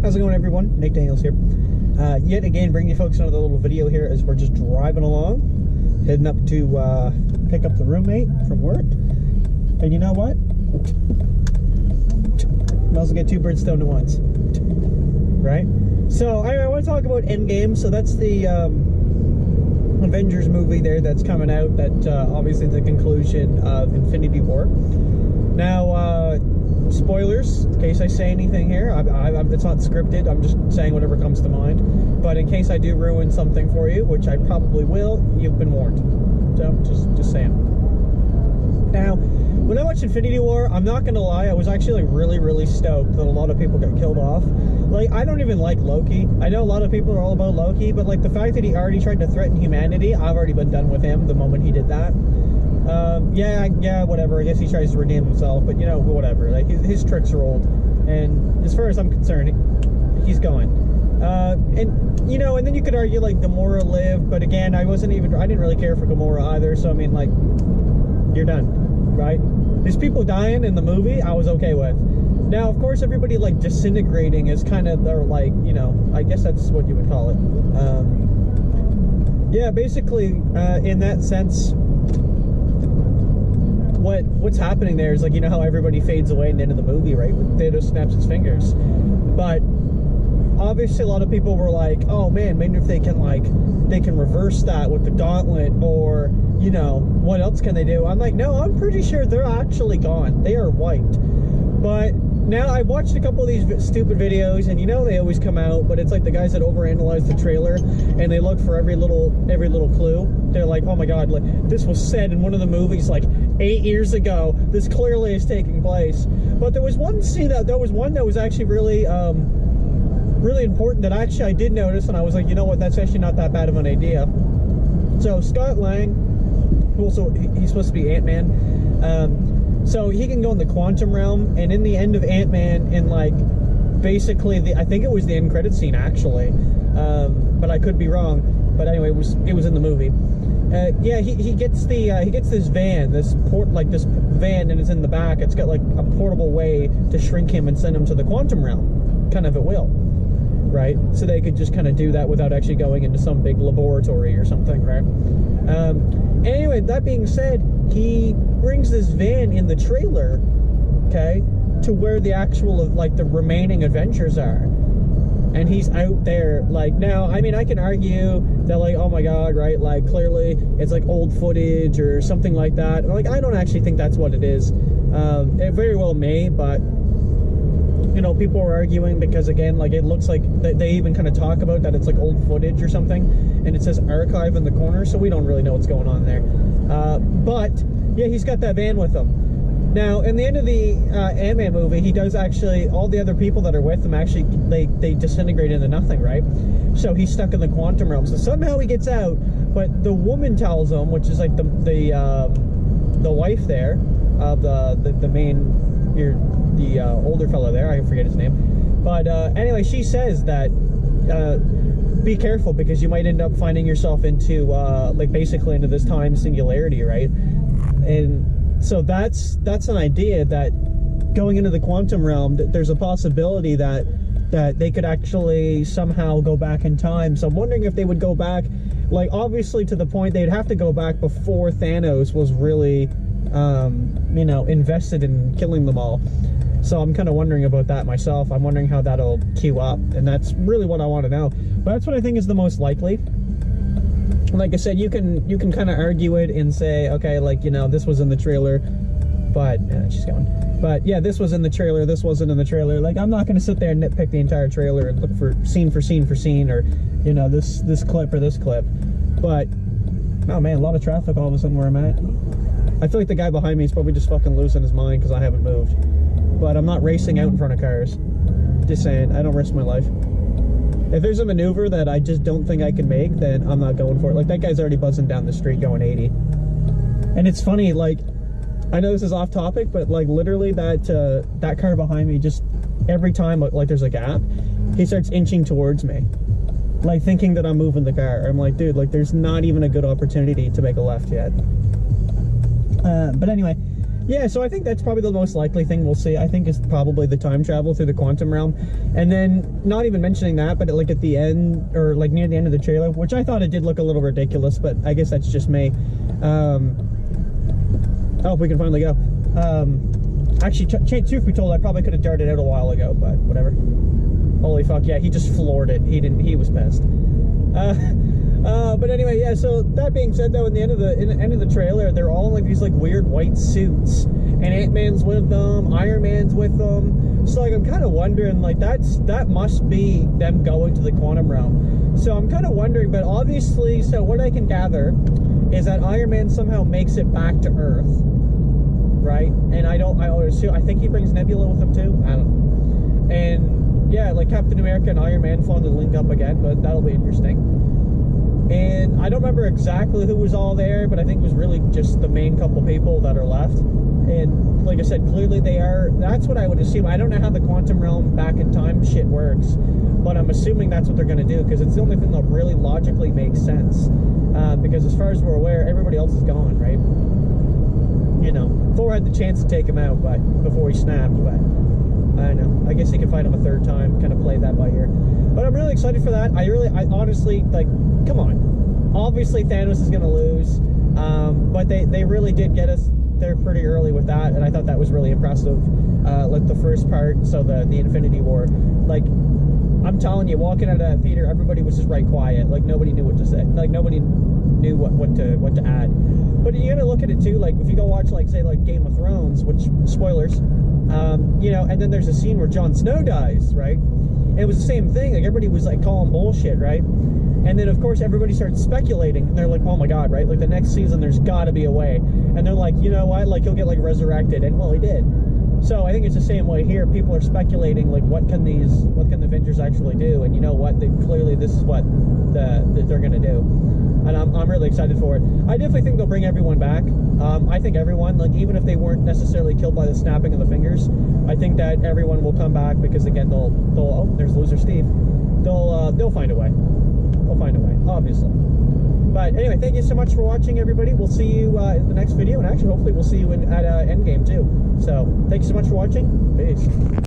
How's it going, everyone? Nick Daniels here. Yet again, bringing you folks another little video here as we're just driving along, heading up to pick up the roommate from work. And you know what? Might as well get two birds stoned at once, right? So I want to talk about Endgame. So that's the Avengers movie there that's coming out. That obviously the conclusion of Infinity War. Now, spoilers, in case I say anything here, it's not scripted, I'm just saying whatever comes to mind. But in case I do ruin something for you, which I probably will, you've been warned. So, just saying. Now, when I watched Infinity War, I'm not gonna lie, I was actually like really stoked that a lot of people got killed off. Like, I don't even like Loki. I know a lot of people are all about Loki, but like the fact that he already tried to threaten humanity, I've already been done with him the moment he did that. Yeah, whatever. I guess he tries to redeem himself, but you know, whatever. Like his tricks are old, and as far as I'm concerned, he's gone. And you know, and then you could argue like Gamora lived, but again, I didn't really care for Gamora either. So I mean, like, you're done, right? There's people dying in the movie, I was okay with. Now, of course, everybody like disintegrating is kind of their, like, you know, I guess that's what you would call it. Yeah, basically, in that sense, what's happening there is like, you know how everybody fades away in the end of the movie, right? When Thanos snaps his fingers. But obviously a lot of people were like, oh man, maybe if they can reverse that with the gauntlet, or, you know, what else can they do? I'm like, no, I'm pretty sure they're actually gone. They are wiped. But now I've watched a couple of these stupid videos, and you know they always come out, but it's like the guys that overanalyze the trailer and they look for every little clue. They're like, oh my god, like this was said in one of the movies like 8 years ago. This clearly is taking place. But there was one scene that was actually really really important that actually I did notice, and I was like, you know what, that's actually not that bad of an idea. So Scott Lang, who also, he's supposed to be Ant-Man, so he can go in the quantum realm, and in the end of Ant-Man, in like basically I think it was the end credit scene actually, but I could be wrong. But anyway, it was in the movie. Yeah, he gets this van, this van, and it's in the back. It's got like a portable way to shrink him and send him to the quantum realm, kind of at will, right? So they could just kind of do that without actually going into some big laboratory or something, right? Anyway, that being said, he brings this van in the trailer, okay, to where the actual, like, the remaining Avengers are. And he's out there, like, now, I mean, I can argue that, like, oh my god, right, like, clearly it's, like, old footage or something like that. Like, I don't actually think that's what it is. It very well may, but, you know, people are arguing because, again, like, it looks like they even kind of talk about that it's, like, old footage or something, and it says archive in the corner, so we don't really know what's going on there. But, yeah, he's got that van with him. Now, in the end of the Ant-Man movie, he does actually, all the other people that are with him, actually, they disintegrate into nothing, right? So he's stuck in the quantum realm. So somehow he gets out, but the woman tells him, which is like the wife there, of the main, the older fellow there, I forget his name. But anyway, she says that, be careful, because you might end up finding yourself into, like, basically into this time singularity, right? And so that's an idea that going into the quantum realm, there's a possibility that they could actually somehow go back in time. So I'm wondering if they would go back, like, obviously to the point they'd have to go back before Thanos was really, you know, invested in killing them all. So I'm kind of wondering about that myself. I'm wondering how that'll queue up, and that's really what I want to know. But that's what I think is the most likely. Like I said, you can kind of argue it and say, okay, like, you know, this was in the trailer, but she's going. But yeah, this was in the trailer, this wasn't in the trailer. Like, I'm not going to sit there and nitpick the entire trailer and look for scene for scene, or, you know, this clip or this clip. But oh man, a lot of traffic all of a sudden where I'm at. I feel like the guy behind me is probably just fucking losing his mind because I haven't moved. But I'm not racing out in front of cars. Just saying, I don't risk my life. If there's a maneuver that I just don't think I can make, then I'm not going for it. Like, that guy's already buzzing down the street going 80. And it's funny, like, I know this is off topic, but like literally that car behind me, just every time like there's a gap, he starts inching towards me, like thinking that I'm moving the car. I'm like, dude, like there's not even a good opportunity to make a left yet. But anyway, Yeah, so I think that's probably the most likely thing we'll see. I think is probably the time travel through the quantum realm. And then, not even mentioning that, but like at the end, or like near the end of the trailer, which I thought it did look a little ridiculous, but I guess that's just me. Oh, if we can finally go. Actually, truth be told, I probably could have darted out a while ago, but whatever. Holy fuck, yeah, he just floored it. He was pissed. But anyway, yeah, so that being said, though, in the end of the trailer, they're all in like these like weird white suits, and Ant-Man's with them, Iron Man's with them. So like I'm kind of wondering, like that must be them going to the quantum realm. So I'm kind of wondering, but obviously, so what I can gather is that Iron Man somehow makes it back to Earth, right? And I think he brings Nebula with him too. I don't know. And yeah, like Captain America and Iron Man finally link up again, but that'll be interesting. And I don't remember exactly who was all there, but I think it was really just the main couple people that are left. And like I said, clearly that's what I would assume. I don't know how the quantum realm back in time shit works, but I'm assuming that's what they're going to do, because it's the only thing that really logically makes sense. Because as far as we're aware, everybody else is gone, right? You know, Thor had the chance to take him out before he snapped, but I don't know. I guess he can fight him a third time, kind of play that by ear. But I'm really excited for that. I honestly, like, come on. Obviously, Thanos is going to lose, but they really did get us there pretty early with that, and I thought that was really impressive. Like the first part, so the Infinity War, like, I'm telling you, walking out of that theater, everybody was just right quiet. Like, nobody knew what to say. Like, nobody knew what to add. But you gotta look at it too. Like, if you go watch, like, say, like Game of Thrones, which spoilers, you know, and then there's a scene where Jon Snow dies, right? And it was the same thing. Like, everybody was like calling bullshit, right? And then of course everybody starts speculating, and they're like, oh my god, right? Like, the next season there's gotta be a way. And they're like, you know what? Like, he'll get like resurrected, and well, he did. So I think it's the same way here. People are speculating, like, what can the Avengers actually do? And you know what? Clearly this is what they're gonna do. And I'm really excited for it. I definitely think they'll bring everyone back. I think everyone, like, even if they weren't necessarily killed by the snapping of the fingers, I think that everyone will come back, because again, oh, there's loser Steve. They'll find a way. They'll find a way, obviously. But anyway, thank you so much for watching, everybody. We'll see you in the next video, and actually, hopefully, we'll see you at Endgame too. So, thank you so much for watching. Peace.